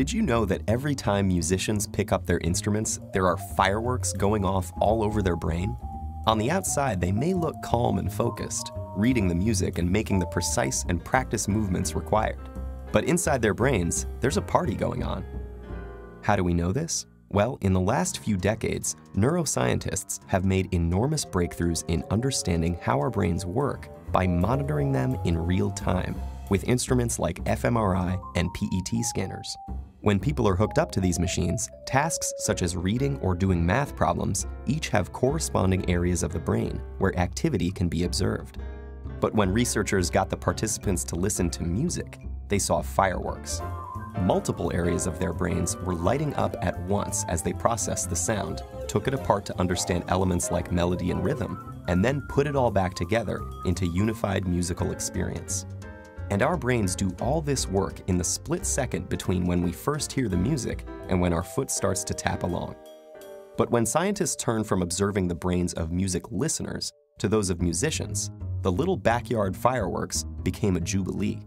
Did you know that every time musicians pick up their instruments, there are fireworks going off all over their brain? On the outside, they may look calm and focused, reading the music and making the precise and practiced movements required. But inside their brains, there's a party going on. How do we know this? Well, in the last few decades, neuroscientists have made enormous breakthroughs in understanding how our brains work by monitoring them in real time with instruments like fMRI and PET scanners. When people are hooked up to these machines, tasks such as reading or doing math problems each have corresponding areas of the brain where activity can be observed. But when researchers got the participants to listen to music, they saw fireworks. Multiple areas of their brains were lighting up at once as they processed the sound, took it apart to understand elements like melody and rhythm, and then put it all back together into unified musical experience. And our brains do all this work in the split second between when we first hear the music and when our foot starts to tap along. But when scientists turn from observing the brains of music listeners to those of musicians, the little backyard fireworks became a jubilee.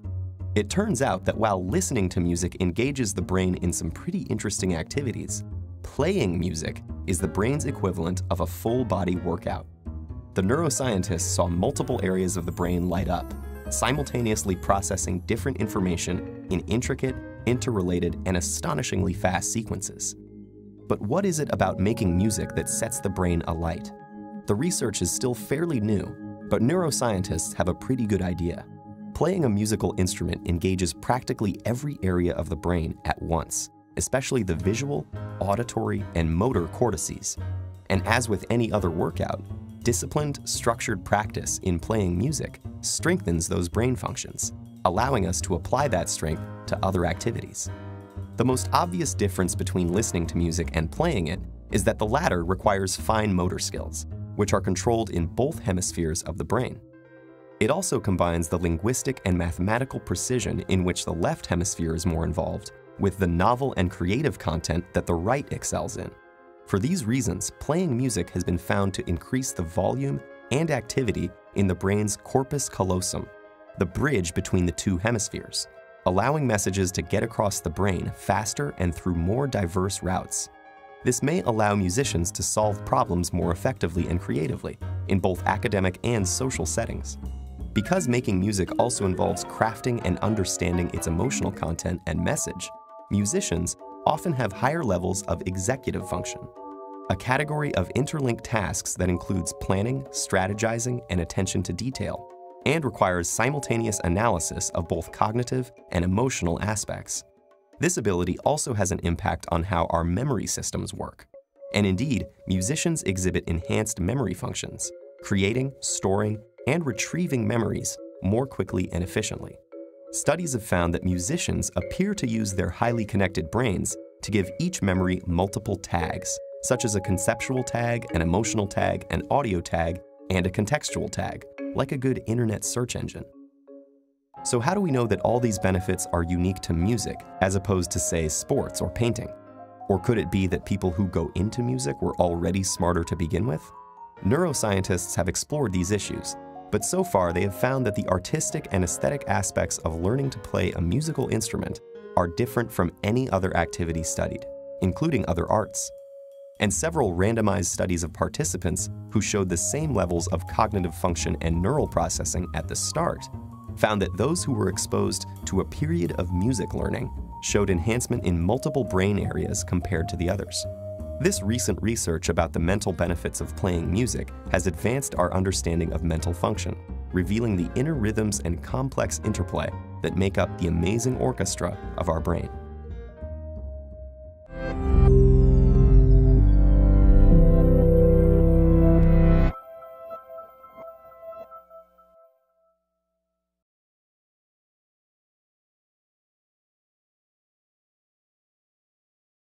It turns out that while listening to music engages the brain in some pretty interesting activities, playing music is the brain's equivalent of a full-body workout. The neuroscientists saw multiple areas of the brain light up, simultaneously processing different information in intricate, interrelated, and astonishingly fast sequences. But what is it about making music that sets the brain alight? The research is still fairly new, but neuroscientists have a pretty good idea. Playing a musical instrument engages practically every area of the brain at once, especially the visual, auditory, and motor cortices. And as with any other workout, disciplined, structured practice in playing music strengthens those brain functions, allowing us to apply that strength to other activities. The most obvious difference between listening to music and playing it is that the latter requires fine motor skills, which are controlled in both hemispheres of the brain. It also combines the linguistic and mathematical precision in which the left hemisphere is more involved, with the novel and creative content that the right excels in. For these reasons, playing music has been found to increase the volume and activity in the brain's corpus callosum, the bridge between the two hemispheres, allowing messages to get across the brain faster and through more diverse routes. This may allow musicians to solve problems more effectively and creatively in both academic and social settings. Because making music also involves crafting and understanding its emotional content and message, musicians often have higher levels of executive function, a category of interlinked tasks that includes planning, strategizing, and attention to detail, and requires simultaneous analysis of both cognitive and emotional aspects. This ability also has an impact on how our memory systems work. And indeed, musicians exhibit enhanced memory functions, creating, storing, and retrieving memories more quickly and efficiently. Studies have found that musicians appear to use their highly connected brains to give each memory multiple tags, such as a conceptual tag, an emotional tag, an audio tag, and a contextual tag, like a good internet search engine. So how do we know that all these benefits are unique to music, as opposed to, say, sports or painting? Or could it be that people who go into music were already smarter to begin with? Neuroscientists have explored these issues, but so far they have found that the artistic and aesthetic aspects of learning to play a musical instrument are different from any other activity studied, including other arts. And several randomized studies of participants who showed the same levels of cognitive function and neural processing at the start found that those who were exposed to a period of music learning showed enhancement in multiple brain areas compared to the others. This recent research about the mental benefits of playing music has advanced our understanding of mental function, revealing the inner rhythms and complex interplay that make up the amazing orchestra of our brain.